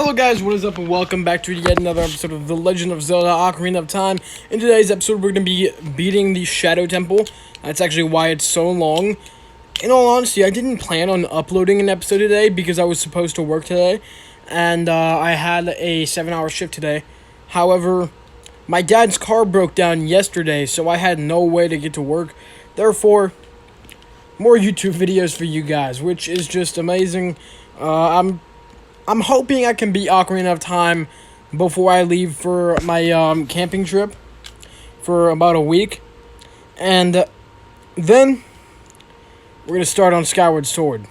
Hello guys, what is up and welcome back to yet another episode of The Legend of Zelda Ocarina of Time. In today's episode we're going to be beating the Shadow Temple. That's actually why it's so long. In all honesty, I didn't plan on uploading an episode today because I was supposed to work today. And I had a 7-hour shift today. However, my dad's car broke down yesterday, so I had no way to get to work. Therefore, more YouTube videos for you guys, which is just amazing. I'm hoping I can beat Ocarina of Time before I leave for my camping trip for about a week. And then we're going to start on Skyward Sword.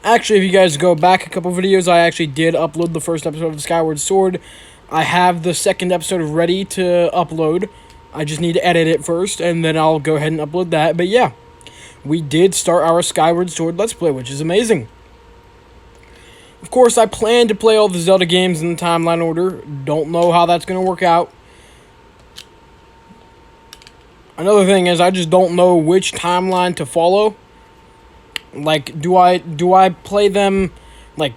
Actually, if you guys go back a couple videos, I actually did upload the first episode of Skyward Sword. I have the second episode ready to upload. I just need to edit it first, and then I'll go ahead and upload that. But yeah, we did start our Skyward Sword Let's Play, which is amazing. Of course, I plan to play all the Zelda games in the timeline order. Don't know how that's going to work out. Another thing is, I just don't know which timeline to follow. Like, do I play them, like,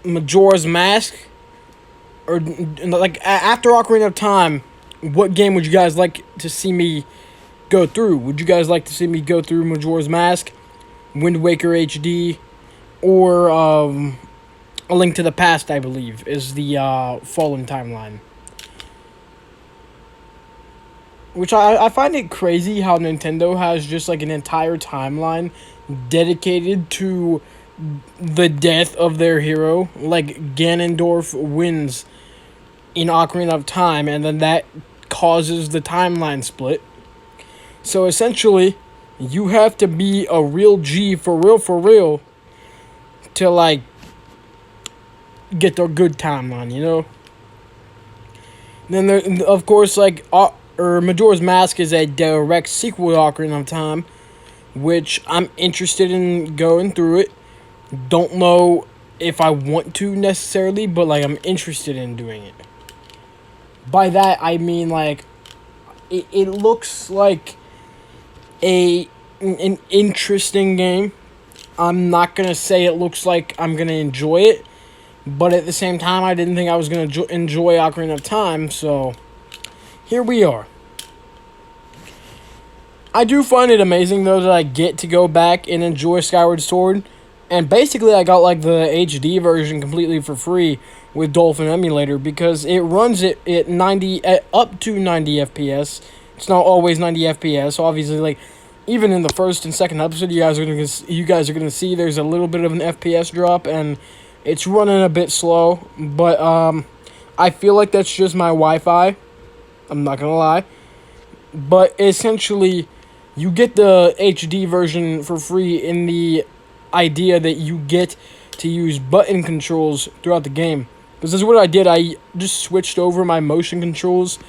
Majora's Mask? Or, like, after Ocarina of Time, what game would you guys like to see me go through? Would you guys like to see me go through Majora's Mask, Wind Waker HD, or, A Link to the Past, I believe, is the Fallen timeline. Which I find it crazy how Nintendo has just like an entire timeline dedicated to the death of their hero. Like Ganondorf wins in Ocarina of Time, and then that causes the timeline split. So essentially, you have to be a real G for real to like get the good timeline, you know? Then there, of course, like Majora's Mask is a direct sequel to Ocarina of Time, which I'm interested in going through it. Don't know if I want to necessarily, but like I'm interested in doing it. By that I mean like it looks like an interesting game. I'm not gonna say it looks like I'm gonna enjoy it, but at the same time, I didn't think I was going to enjoy Ocarina of Time, so here we are. I do find it amazing, though, that I get to go back and enjoy Skyward Sword. And basically, I got like the HD version completely for free with Dolphin Emulator because it runs it at 90 up to 90 FPS. It's not always 90 FPS. So obviously, like even in the first and second episode, you guys are gonna see there's a little bit of an FPS drop, and it's running a bit slow, but I feel like that's just my Wi-Fi. I'm not gonna lie. But essentially, you get the HD version for free in the idea that you get to use button controls throughout the game. Because this is what I did. I just switched over my motion controls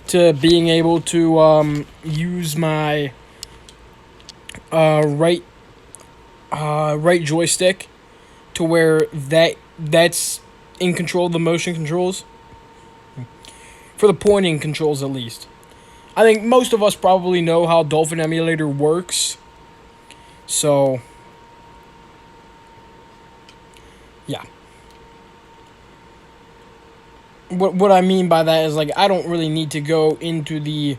to being able to use my right joystick, to where that's in control of the motion controls. For the pointing controls, at least. I think most of us probably know how Dolphin Emulator works. So, yeah. What I mean by that is, like, I don't really need to go into the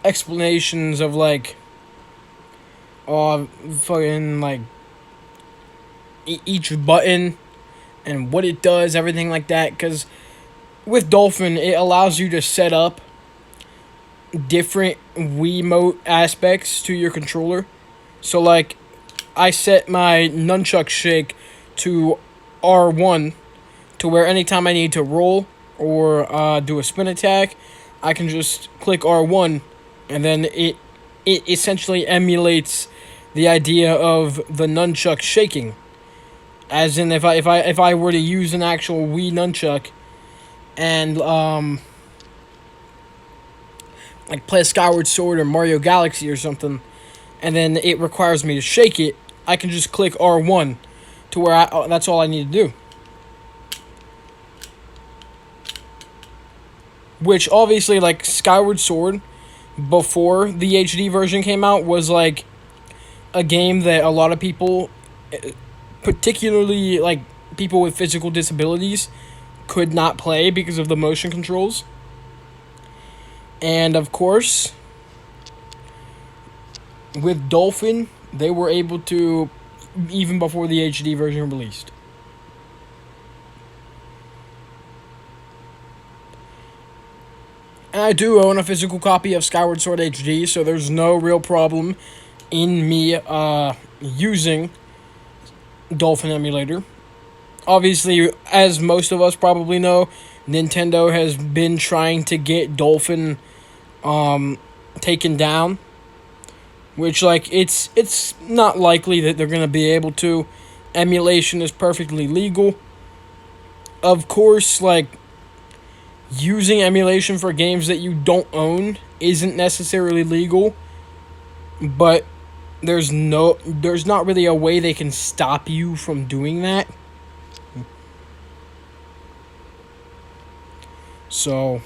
explanations of, like, fucking, like, each button and what it does, everything like that, because with Dolphin it allows you to set up different Wiimote aspects to your controller. So like I set my nunchuck shake to R1 to where anytime I need to roll or do a spin attack, I can just click R1, and then it essentially emulates the idea of the nunchuck shaking. As in, if I were to use an actual Wii nunchuck and like play Skyward Sword or Mario Galaxy or something, and then it requires me to shake it, I can just click R1 to where that's all I need to do. Which obviously, like Skyward Sword, before the HD version came out, was like a game that a lot of people, particularly like people with physical disabilities, could not play because of the motion controls. And of course, with Dolphin, they were able to, even before the HD version released. And I do own a physical copy of Skyward Sword HD, so there's no real problem in me using Dolphin emulator. Obviously, as most of us probably know, Nintendo has been trying to get Dolphin taken down, which, like, it's not likely that they're going to be able to. Emulation is perfectly legal. Of course, like, using emulation for games that you don't own isn't necessarily legal, but there's not really a way they can stop you from doing that. So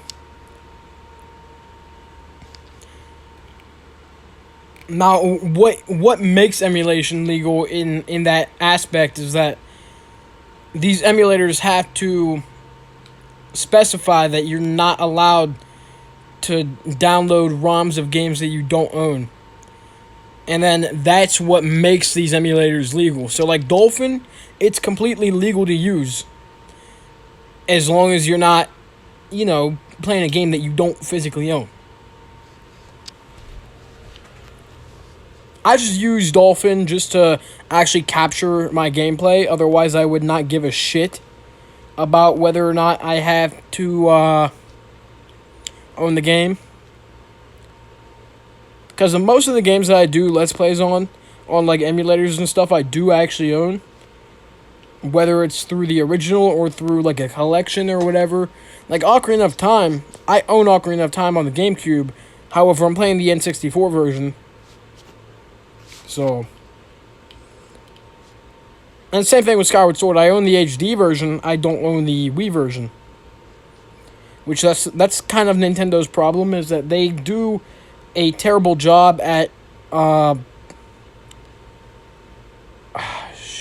now what makes emulation legal in that aspect is that these emulators have to specify that you're not allowed to download ROMs of games that you don't own. And then that's what makes these emulators legal. So like Dolphin, it's completely legal to use as long as you're not, playing a game that you don't physically own. I just use Dolphin just to actually capture my gameplay. Otherwise, I would not give a shit about whether or not I have to own the game. Because most of the games that I do Let's Plays on like emulators and stuff, I do actually own. Whether it's through the original or through like a collection or whatever. Like Ocarina of Time, I own Ocarina of Time on the GameCube. However, I'm playing the N64 version. So, and same thing with Skyward Sword. I own the HD version. I don't own the Wii version. Which that's kind of Nintendo's problem, is that they do a terrible job at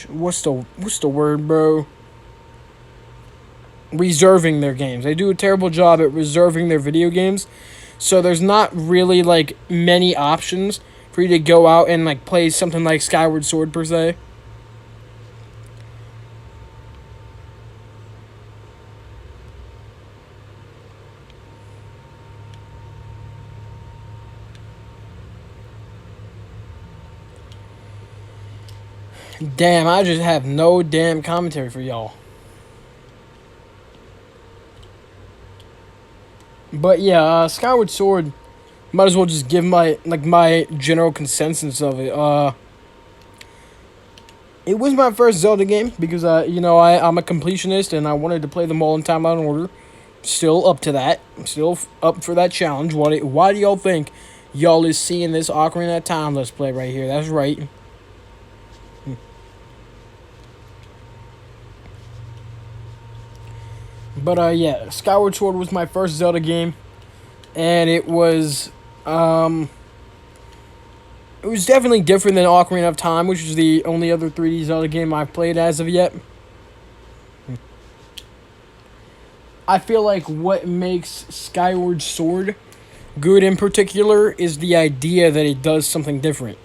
what's the word, bro? Reserving their games. They do a terrible job at reserving their video games. So there's not really like many options for you to go out and like play something like Skyward Sword per se. Damn, I just have no damn commentary for y'all. But yeah, Skyward Sword, might as well just give my general consensus of it. It was my first Zelda game because I'm a completionist and I wanted to play them all in timeline order. Still up to that. Still up for that challenge. Why do y'all think y'all is seeing this Ocarina of Time Let's Play right here? That's right. But yeah, Skyward Sword was my first Zelda game, and it was definitely different than Ocarina of Time, which is the only other 3D Zelda game I've played as of yet. I feel like what makes Skyward Sword good in particular is the idea that it does something different.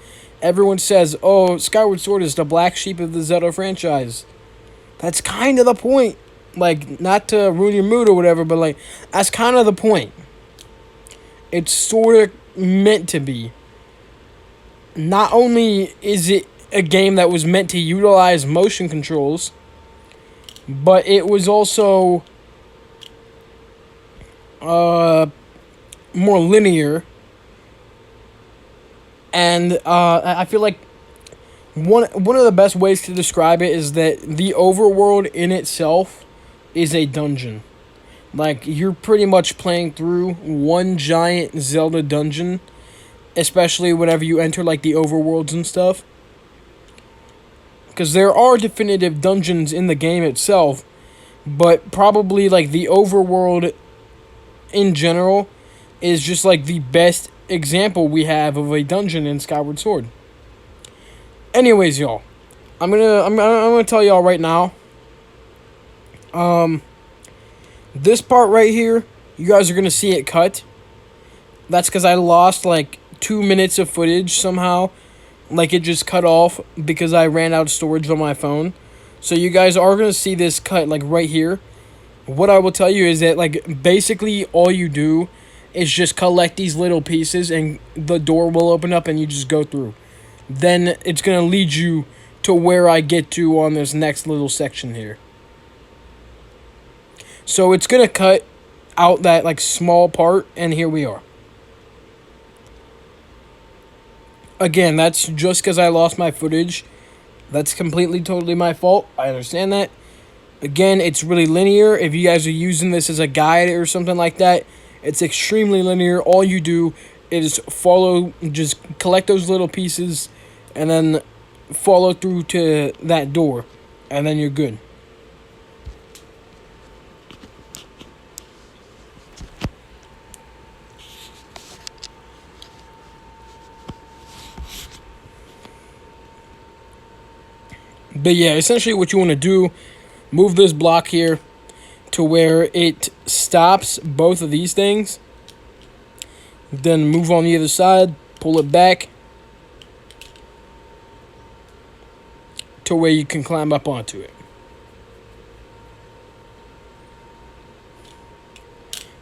Everyone says, oh, Skyward Sword is the black sheep of the Zelda franchise. That's kind of the point. Like, not to ruin your mood or whatever, but like, that's kind of the point. It's sort of meant to be. Not only is it a game that was meant to utilize motion controls, but it was also more linear. And I feel like one of the best ways to describe it is that the overworld in itself is a dungeon. Like, you're pretty much playing through one giant Zelda dungeon, especially whenever you enter like the overworlds and stuff. Because there are definitive dungeons in the game itself, but probably like the overworld in general is just like the best example we have of a dungeon in Skyward Sword. Anyways, y'all, I'm gonna tell y'all right now. This part right here, you guys are gonna see it cut. That's because I lost like 2 minutes of footage somehow. Like it just cut off because I ran out of storage on my phone. So you guys are gonna see this cut like right here. What I will tell you is that like basically all you do is just collect these little pieces and the door will open up and you just go through. Then it's gonna lead you to where I get to on this next little section here. So it's gonna cut out that like small part, and here we are. Again, that's just because I lost my footage. That's completely, totally my fault. I understand that. Again, it's really linear. If you guys are using this as a guide or something like that, it's extremely linear. All you do is follow, just collect those little pieces, and then follow through to that door, and then you're good. But yeah, essentially what you want to do, move this block here to where it stops both of these things. Then move on the other side, pull it back to where you can climb up onto it.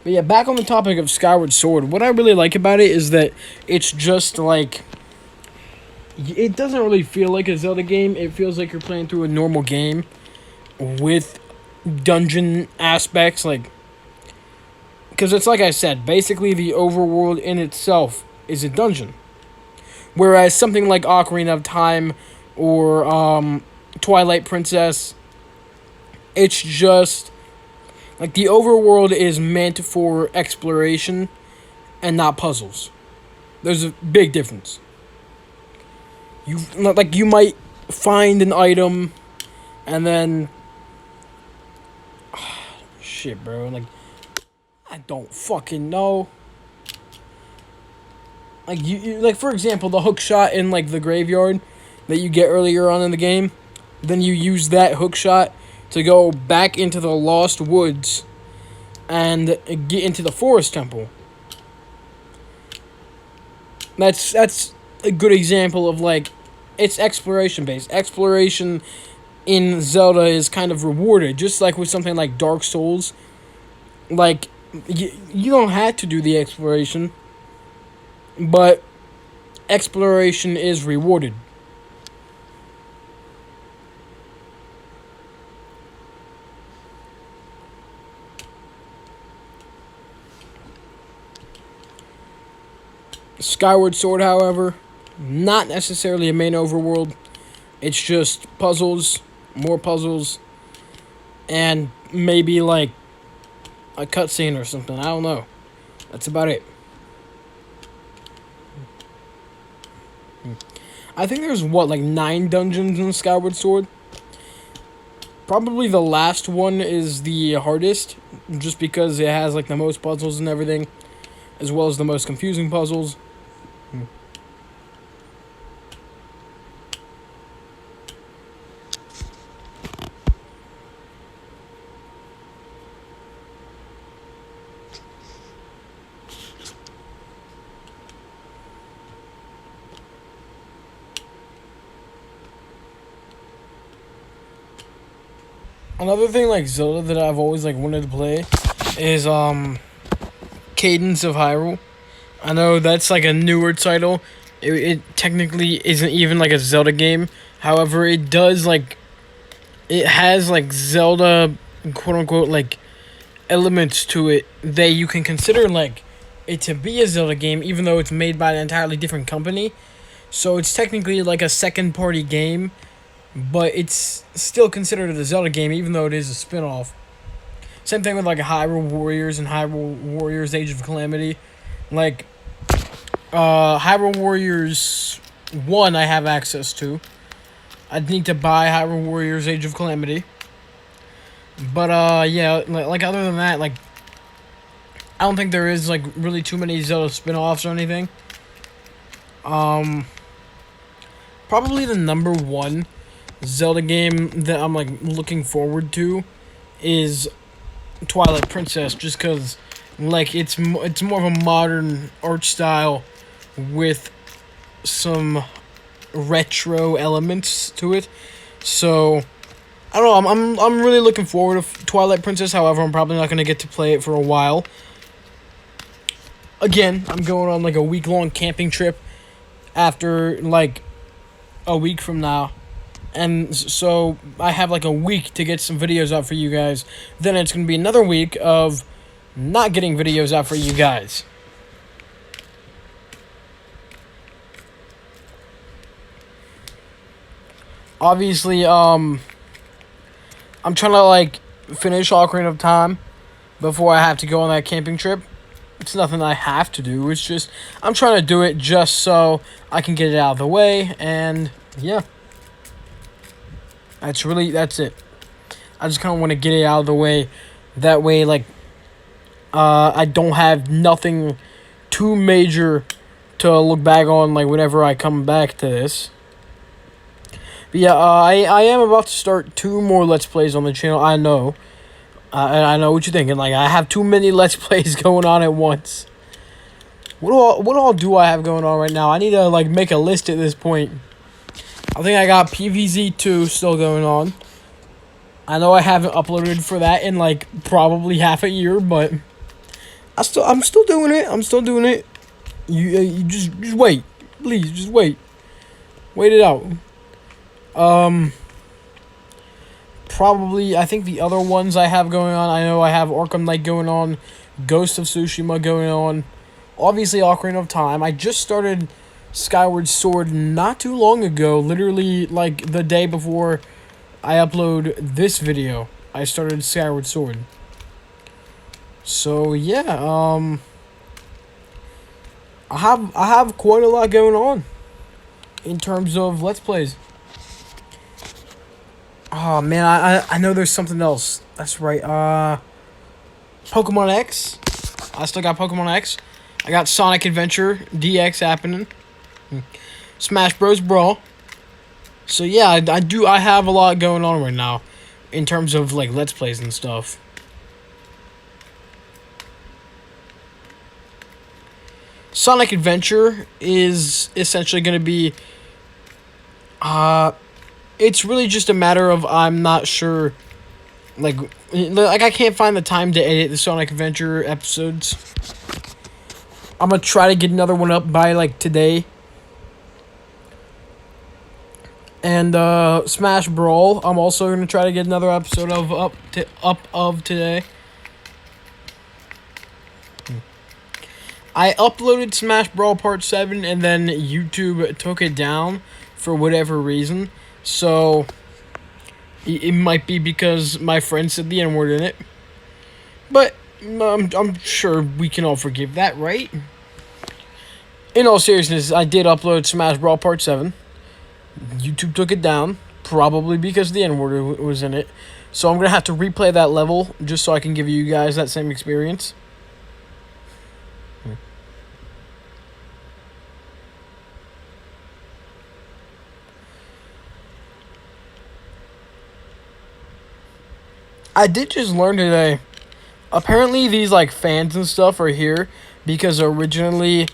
But yeah, back on the topic of Skyward Sword, what I really like about it is that it's just like, it doesn't really feel like a Zelda game. It feels like you're playing through a normal game with dungeon aspects, like, because it's like I said, basically the overworld in itself is a dungeon. Whereas something like Ocarina of Time or Twilight Princess, it's just like the overworld is meant for exploration and not puzzles. There's a big difference. You might find an item and then shit, bro, like I don't fucking know. Like you like for example, the hook shot in like the graveyard that you get earlier on in the game, then you use that hook shot to go back into the Lost Woods and get into the Forest Temple. That's a good example of like, it's exploration based. Exploration in Zelda is kind of rewarded, just like with something like Dark Souls. Like, you don't have to do the exploration, but exploration is rewarded. Skyward Sword, however, not necessarily a main overworld. It's just puzzles, more puzzles, and maybe like a cutscene or something. I don't know. That's about it. I think there's like 9 dungeons in Skyward Sword. Probably the last one is the hardest, just because it has like the most puzzles and everything, as well as the most confusing puzzles. Another thing like Zelda that I've always like wanted to play is Cadence of Hyrule. I know that's like a newer title. It technically isn't even like a Zelda game. However, it does like, it has like Zelda quote unquote like elements to it that you can consider like it to be a Zelda game, even though it's made by an entirely different company. So it's technically like a second party game, but it's still considered a Zelda game, even though it is a spin-off. Same thing with like Hyrule Warriors and Hyrule Warriors Age of Calamity. Like, Hyrule Warriors 1 I have access to. I'd need to buy Hyrule Warriors Age of Calamity. But, yeah, like other than that, like, I don't think there is, like, really too many Zelda spin-offs or anything. Probably the number one Zelda game that I'm like looking forward to is Twilight Princess, just because like it's more of a modern art style with some retro elements to it. So I don't know. I'm really looking forward to Twilight Princess. However, I'm probably not gonna get to play it for a while. Again, I'm going on like a week-long camping trip after like a week from now. And so I have like a week to get some videos out for you guys. Then it's going to be another week of not getting videos out for you guys. Obviously, I'm trying to like finish Ocarina of Time before I have to go on that camping trip. It's nothing I have to do. It's just I'm trying to do it just so I can get it out of the way. And yeah, that's it. I just kind of want to get it out of the way. That way, like, I don't have nothing too major to look back on, like, whenever I come back to this. But yeah, I am about to start 2 more Let's Plays on the channel, I know. And I know what you're thinking, like, I have too many Let's Plays going on at once. What all do I have going on right now? I need to, like, make a list at this point. I think I got PVZ2 still going on. I know I haven't uploaded for that in, like, probably half a year, but I'm still doing it. I'm still doing it. You just wait. Please, just wait. Wait it out. Probably, I think the other ones I have going on, I know I have Arkham Knight going on, Ghost of Tsushima going on, obviously Ocarina of Time. I just started Skyward Sword not too long ago, literally, like, the day before I upload this video, I started Skyward Sword. So yeah, I have quite a lot going on in terms of Let's Plays. Oh man, I know there's something else. That's right. Pokemon X. I still got Pokemon X. I got Sonic Adventure DX happening. Smash Bros. Brawl. So yeah, I have a lot going on right now in terms of like Let's Plays and stuff. Sonic Adventure is essentially going to be it's really just a matter of I'm not sure like I can't find the time to edit the Sonic Adventure episodes. I'm going to try to get another one up by like today. And Smash Brawl, I'm also going to try to get another episode of up today. I uploaded Smash Brawl Part 7 and then YouTube took it down for whatever reason. So it might be because my friend said the N-word in it. But I'm sure we can all forgive that, right? In all seriousness, I did upload Smash Brawl Part 7. YouTube took it down, probably because the N-word was in it. So I'm going to have to replay that level just so I can give you guys that same experience. I did just learn today, apparently these like fans and stuff are here because originally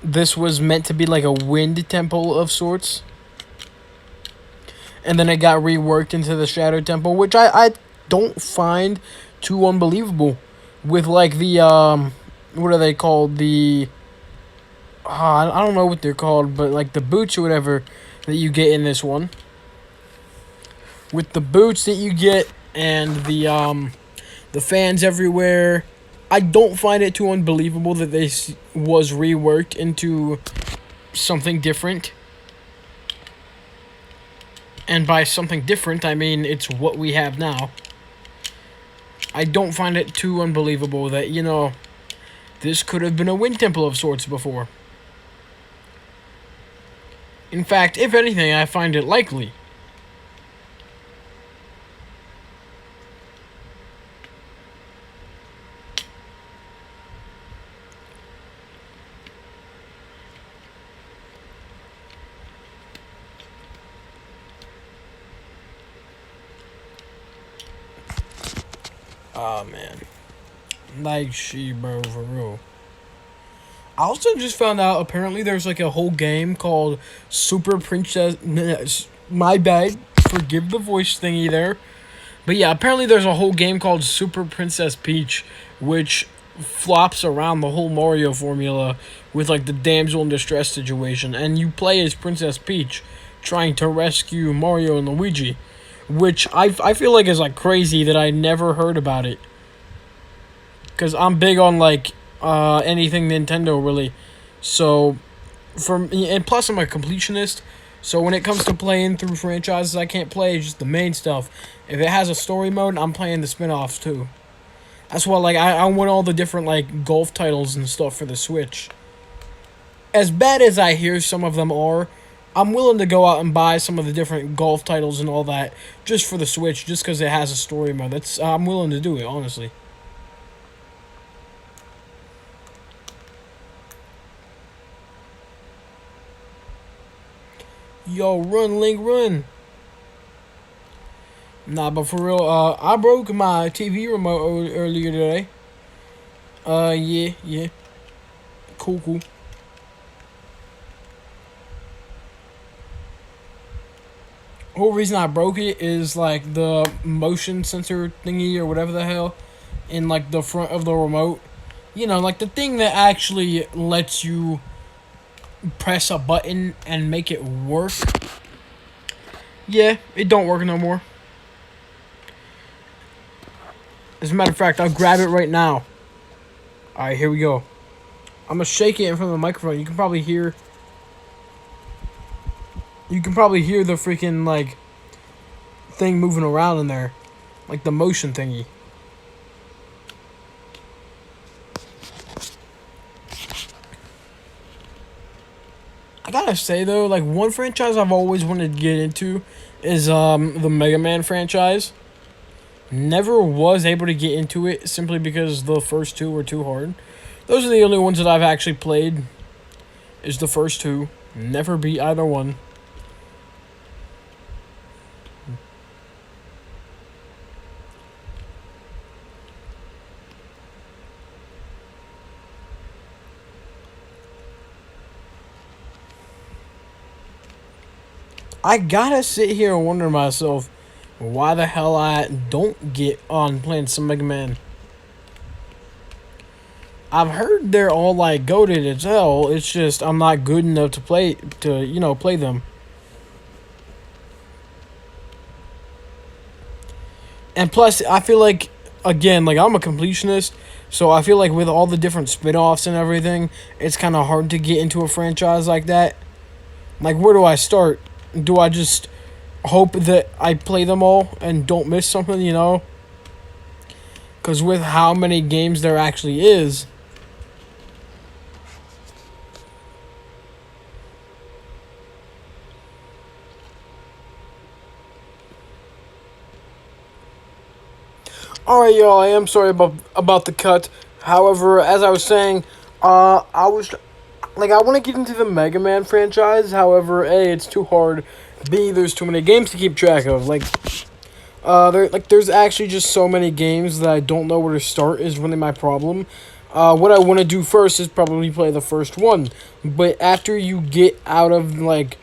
this was meant to be like a wind temple of sorts. And then it got reworked into the Shadow Temple, which I don't find too unbelievable. With like the, what are they called? The, I don't know what they're called, but like the boots or whatever that you get in this one. With the boots that you get and the fans everywhere, I don't find it too unbelievable that this was reworked into something different. And by something different, I mean it's what we have now. I don't find it too unbelievable that, you know, this could have been a wind temple of sorts before. In fact, if anything, I find it likely. Oh man, like she, bro, for real. I also just found out apparently there's like a whole game called Super Princess. My bad, forgive the voice thingy there. But yeah, apparently there's a whole game called Super Princess Peach, which flops around the whole Mario formula with like the damsel in distress situation, and you play as Princess Peach trying to rescue Mario and Luigi, which I feel like is like crazy that I never heard about it. Cause I'm big on like anything Nintendo really, so and plus I'm a completionist. So when it comes to playing through franchises, I can't play just the main stuff. If it has a story mode, I'm playing the spin-offs too. That's why like I want all the different like golf titles and stuff for the Switch. As bad as I hear some of them are, I'm willing to go out and buy some of the different golf titles and all that just for the Switch, just because it has a story mode. That's I'm willing to do it, honestly. Yo, run, Link, run. Nah, but for real, I broke my TV remote earlier today. Yeah. Cool. Whole reason I broke it is like the motion sensor thingy or whatever the hell in like the front of the remote. You know, like the thing that actually lets you press a button and make it work. Yeah, it don't work no more. As a matter of fact, I'll grab it right now. Alright, here we go. I'm gonna shake it in front of the microphone. You can probably hear the freaking like thing moving around in there. Like the motion thingy. I gotta say though, like one franchise I've always wanted to get into is the Mega Man franchise. Never was able to get into it simply because the first two were too hard. Those are the only ones that I've actually played. Is the first two. Never beat either one. I gotta sit here and wonder myself why the hell I don't get on playing some Mega Man. I've heard they're all like goated as hell. It's just I'm not good enough to play them. And plus, I feel like again, like I'm a completionist, so I feel like with all the different spin-offs and everything, it's kind of hard to get into a franchise like that. Like, where do I start? Do I just hope that I play them all and don't miss something, you know? Because with how many games there actually is. Alright, y'all, I am sorry about the cut. However, as I was saying, I was like, I want to get into the Mega Man franchise. However, A, it's too hard. B, there's too many games to keep track of. There's actually just so many games that I don't know where to start is really my problem. What I want to do first is probably play the first one. But after you get out of, like,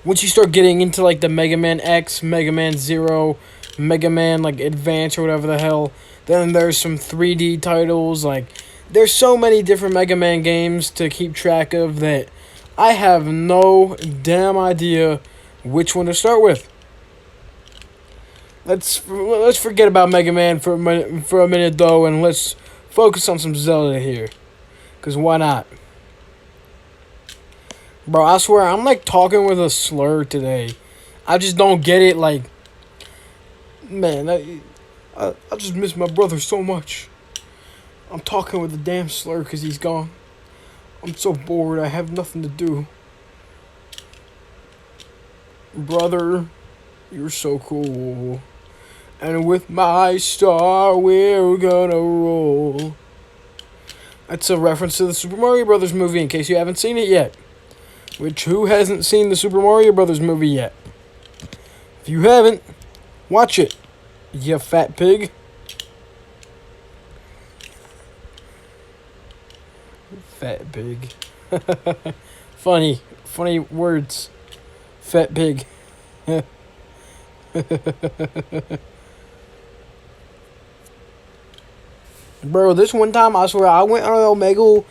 once you start getting into, like, the Mega Man X, Mega Man Zero, Mega Man, like, Advance or whatever the hell, then there's some 3D titles, like, there's so many different Mega Man games to keep track of that I have no damn idea which one to start with. Let's forget about Mega Man for a minute though, and let's focus on some Zelda here. Cause why not? Bro, I swear I'm like talking with a slur today. I just don't get it. Like, man, I just miss my brother so much. I'm talking with a damn slur because he's gone. I'm so bored. I have nothing to do. Brother, you're so cool. And with my star, we're gonna roll. That's a reference to the Super Mario Brothers movie, in case you haven't seen it yet. Which, who hasn't seen the Super Mario Brothers movie yet? If you haven't, watch it, you fat pig. Fat pig. Funny words. Fat pig. Bro, this one time I swear I went on Omegle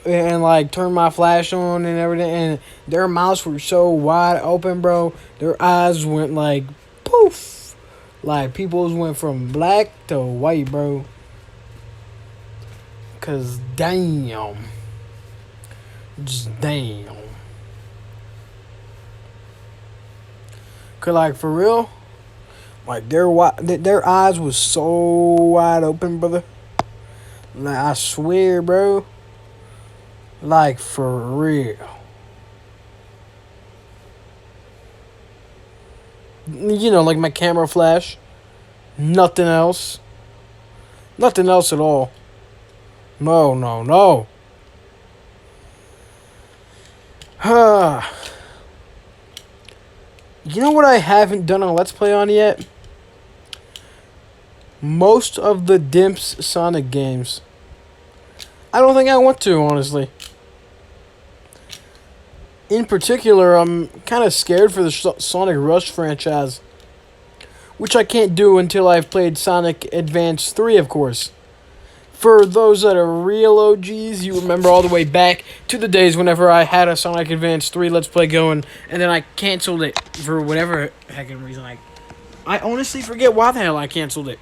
and turned my flash on and everything, and their mouths were so wide open, bro. Their eyes went like poof. Like people's went from black to white, bro. Cause damn. Just damn. Cause like for real, like their eyes was so wide open, brother. Like I swear, bro. Like for real. You know, like my camera flash. Nothing else. Nothing else at all. No, no, no. You know what I haven't done a Let's Play on yet? Most of the Dimps Sonic games. I don't think I want to, honestly. In particular, I'm kind of scared for the Sonic Rush franchise. Which I can't do until I've played Sonic Advance 3, of course. For those that are real OGs, you remember all the way back to the days whenever I had a Sonic Advance 3 Let's Play going, and then I canceled it for whatever heckin' reason. I honestly forget why the hell I canceled it.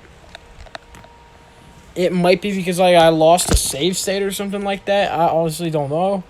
It might be because I lost a save state or something like that. I honestly don't know.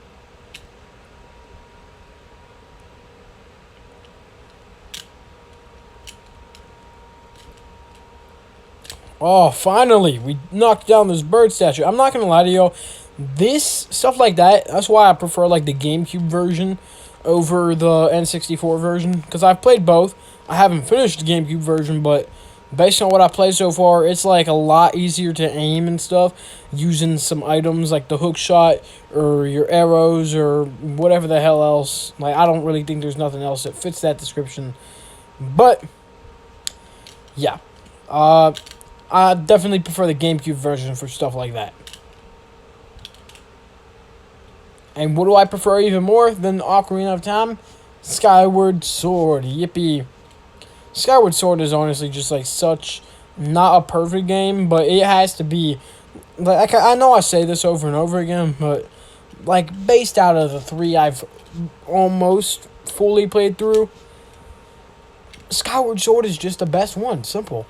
Oh, finally, we knocked down this bird statue. I'm not going to lie to you, this, stuff like that, that's why I prefer, like, the GameCube version over the N64 version. Because I've played both. I haven't finished the GameCube version, but based on what I played so far, it's, like, a lot easier to aim and stuff. Using some items like the hook shot or your arrows or whatever the hell else. Like, I don't really think there's nothing else that fits that description. But, yeah. I definitely prefer the GameCube version for stuff like that. And what do I prefer even more than Ocarina of Time? Skyward Sword. Yippee. Skyward Sword is honestly just like such not a perfect game, but it has to be. Like I know I say this over and over again, but like based out of the three I've almost fully played through, Skyward Sword is just the best one. Simple.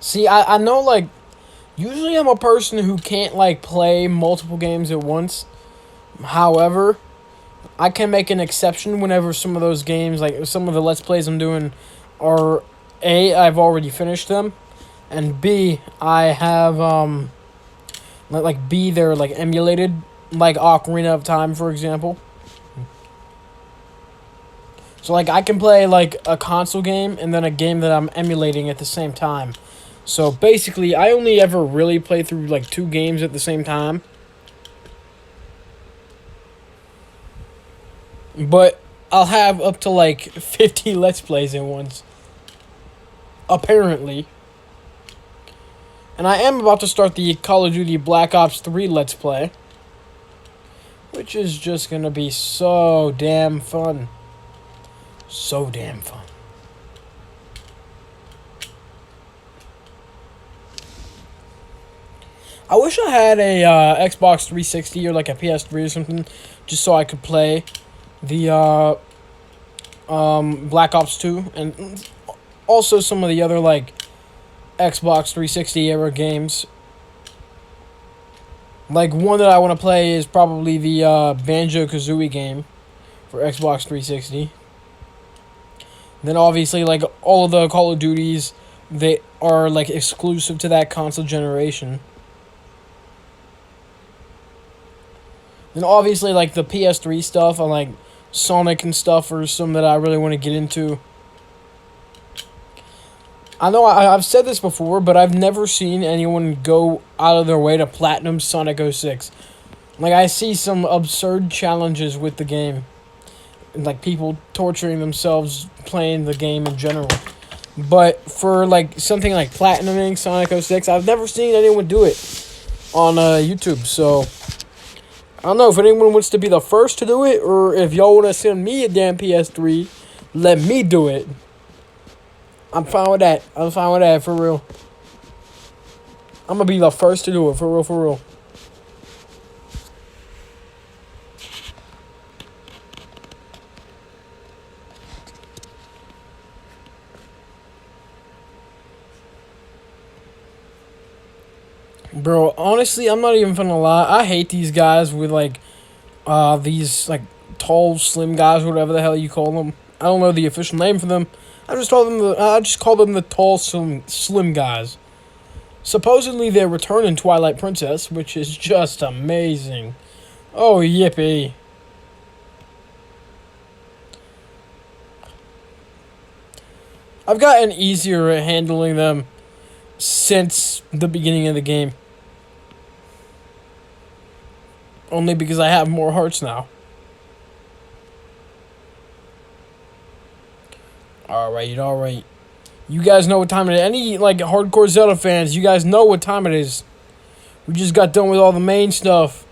See, I know, like, usually I'm a person who can't, like, play multiple games at once. However, I can make an exception whenever some of those games, like, some of the Let's Plays I'm doing are, A, I've already finished them, and B, I have, B, they're, like, emulated, like Ocarina of Time, for example. So, like, I can play, like, a console game and then a game that I'm emulating at the same time. So, basically, I only ever really play through, like, 2 games at the same time. But I'll have up to, like, 50 Let's Plays at once. Apparently. And I am about to start the Call of Duty Black Ops 3 Let's Play. Which is just gonna be so damn fun. So damn fun. I wish I had a Xbox 360 or like a PS3 or something, just so I could play the Black Ops 2 and also some of the other like Xbox 360 era games. Like one that I want to play is probably the Banjo-Kazooie game for Xbox 360. Then obviously like all of the Call of Duties, they are like exclusive to that console generation. Then obviously, like, the PS3 stuff and, like, Sonic and stuff are some that I really want to get into. I know I've said this before, but I've never seen anyone go out of their way to platinum Sonic 06. Like, I see some absurd challenges with the game. and like people torturing themselves playing the game in general. But for like something like platinuming Sonic 06, I've never seen anyone do it on YouTube. So I don't know if anyone wants to be the first to do it, or if y'all want to send me a damn PS3, let me do it. I'm fine with that. I'm fine with that, for real. I'm gonna be the first to do it, for real, for real. Bro, honestly, I'm not even gonna lie. I hate these guys with like, these like tall, slim guys, whatever the hell you call them. I don't know the official name for them. I just call them the tall, slim guys. Supposedly they return in Twilight Princess, which is just amazing. Oh, yippee. I've gotten easier at handling them since the beginning of the game. Only because I have more hearts now. Alright. You guys know what time it is. Any, like, hardcore Zelda fans, you guys know what time it is. We just got done with all the main stuff.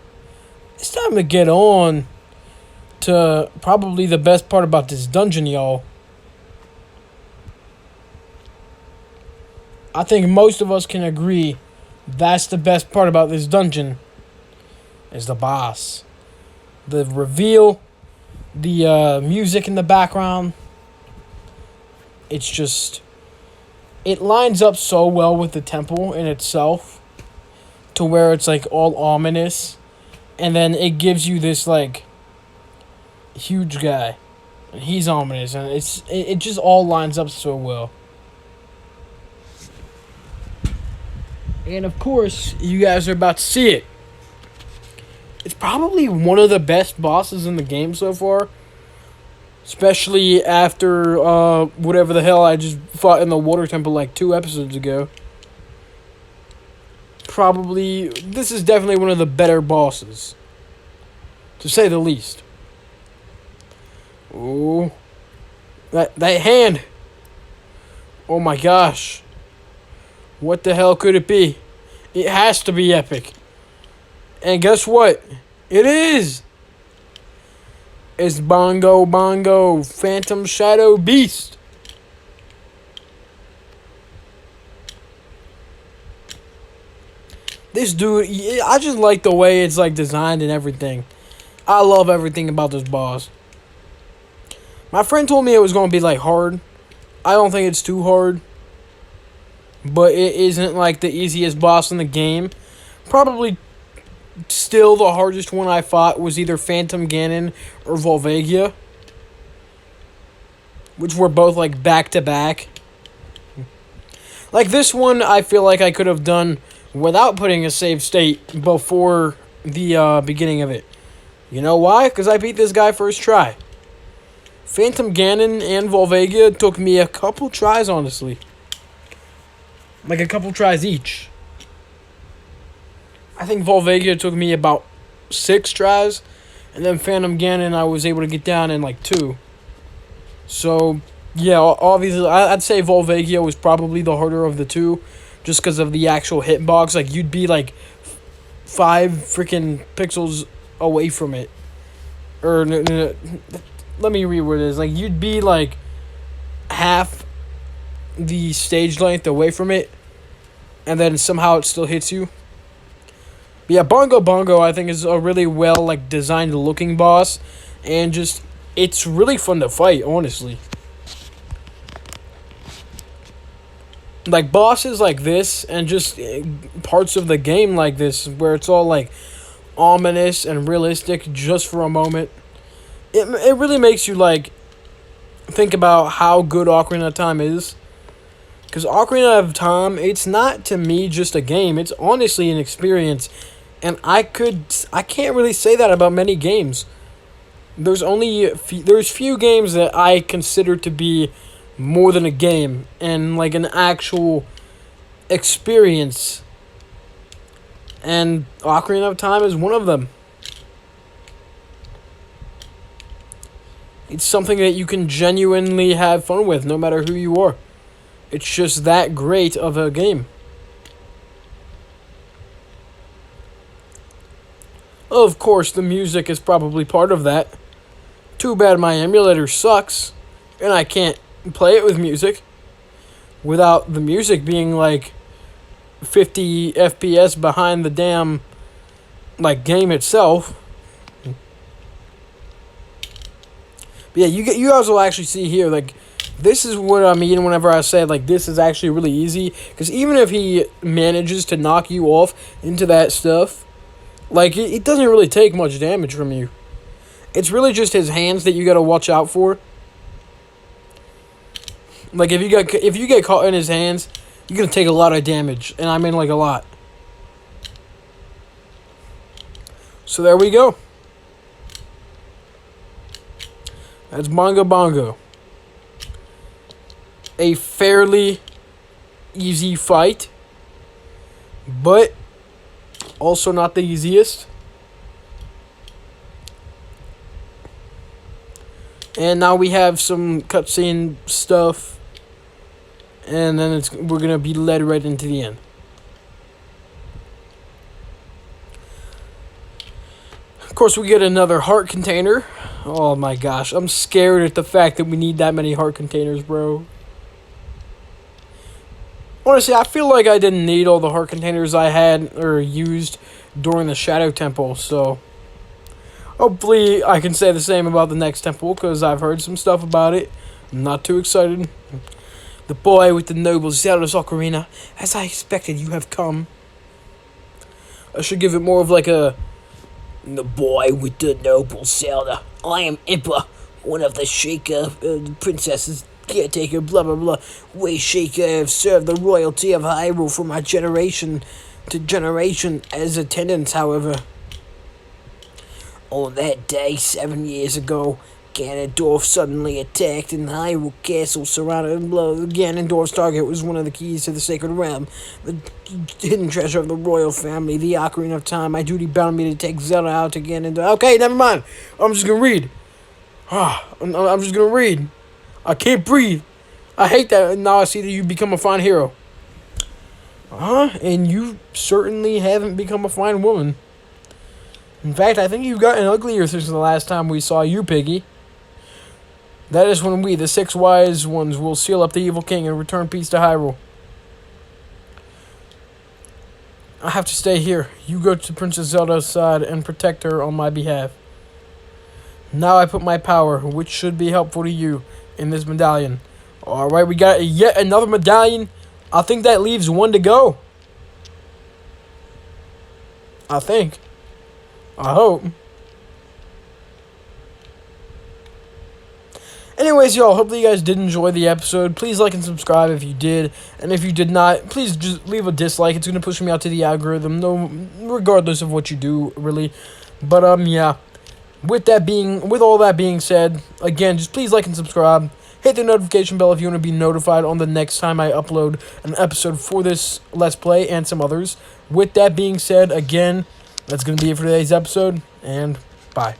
It's time to get on to probably the best part about this dungeon, y'all. I think most of us can agree that's the best part about this dungeon is the boss. The reveal, the music in the background. It's just... It lines up so well with the temple in itself to where it's like all ominous, and then it gives you this like huge guy and he's ominous, and it just all lines up so well. And of course you guys are about to see it. It's probably one of the best bosses in the game so far. Especially after whatever the hell I just fought in the water temple like 2 episodes ago. Probably, this is definitely one of the better bosses. To say the least. Oh. That hand. Oh my gosh. What the hell could it be? It has to be epic. And guess what? It is! It's Bongo, Phantom Shadow Beast. This dude, I just like the way it's like designed and everything. I love everything about this boss. My friend told me it was going to be like hard. I don't think it's too hard. But it isn't like the easiest boss in the game. Probably still the hardest one I fought was either Phantom Ganon or Volvagia, which were both like back to back. Like this one I feel like I could have done without putting a save state before the beginning of it. You know why? Because I beat this guy first try. Phantom Ganon and Volvagia took me a couple tries, honestly. Like a couple tries each. I think Volvagia took me about 6 tries, and then Phantom Ganon I was able to get down in like 2. So, yeah, obviously, I'd say Volvagia was probably the harder of the 2, just because of the actual hitbox. Like, you'd be like 5 freaking pixels away from it. Or, let me read what it is. Like, you'd be like half the stage length away from it, and then somehow it still hits you. But yeah, Bongo I think is a really well like designed looking boss, and just it's really fun to fight, honestly. Like bosses like this and just parts of the game like this where it's all like ominous and realistic just for a moment. It really makes you like think about how good Ocarina of Time is. Because Ocarina of Time, it's not to me just a game, it's honestly an experience. And I can't really say that about many games. There's few games that I consider to be more than a game and like an actual experience. And Ocarina of Time is one of them. It's something that you can genuinely have fun with, no matter who you are. It's just that great of a game. Of course, the music is probably part of that. Too bad my emulator sucks, and I can't play it with music without the music being like 50 FPS behind the damn like game itself. But yeah, you guys will actually see here, like, this is what I mean whenever I say, like, this is actually really easy. Because even if he manages to knock you off into that stuff, like, it doesn't really take much damage from you. It's really just his hands that you gotta watch out for. Like, if you get caught in his hands, you're gonna take a lot of damage. And I mean, like, a lot. So there we go. That's Bongo Bongo. A fairly easy fight, but also not the easiest. And now we have some cutscene stuff, and then we're gonna be led right into the end. Of course, we get another heart container. Oh my gosh, I'm scared at the fact that we need that many heart containers, bro. Honestly, I feel like I didn't need all the heart containers I had or used during the Shadow Temple, so hopefully I can say the same about the next temple, because I've heard some stuff about it. I'm not too excited. The boy with the noble Zelda's ocarina, as I expected, you have come. I should give it more of like a... The boy with the noble Zelda. I am Impa, one of the Sheikah princesses, caretaker, blah blah blah. We Sheikah have served the royalty of Hyrule from our generation to generation as attendants, however. On that day, 7 years ago, Ganondorf suddenly attacked and Hyrule Castle surrounded and blown. Ganondorf's target was one of the keys to the Sacred Realm, the hidden treasure of the royal family, the Ocarina of Time. My duty bound me to take Zelda out to Ganondorf. Okay, never mind. I'm just gonna read. I'm just gonna read. I can't breathe. I hate that. Now I see that you become a fine hero. And you certainly haven't become a fine woman. In fact, I think you've gotten uglier since the last time we saw you, Piggy. That is when we, the 6 wise ones, will seal up the evil king and return peace to Hyrule. I have to stay here. You go to Princess Zelda's side and protect her on my behalf. Now I put my power, which should be helpful to you, in this medallion. Alright, we got yet another medallion. I think that leaves 1 to go. I think. I hope. Anyways, y'all, hopefully you guys did enjoy the episode. Please like and subscribe if you did. And if you did not, please just leave a dislike. It's going to push me out to the algorithm, no, regardless of what you do, really. But, yeah. With all that being said, again, just please like and subscribe. Hit the notification bell if you want to be notified on the next time I upload an episode for this Let's Play and some others. With that being said, again, that's going to be it for today's episode, and bye.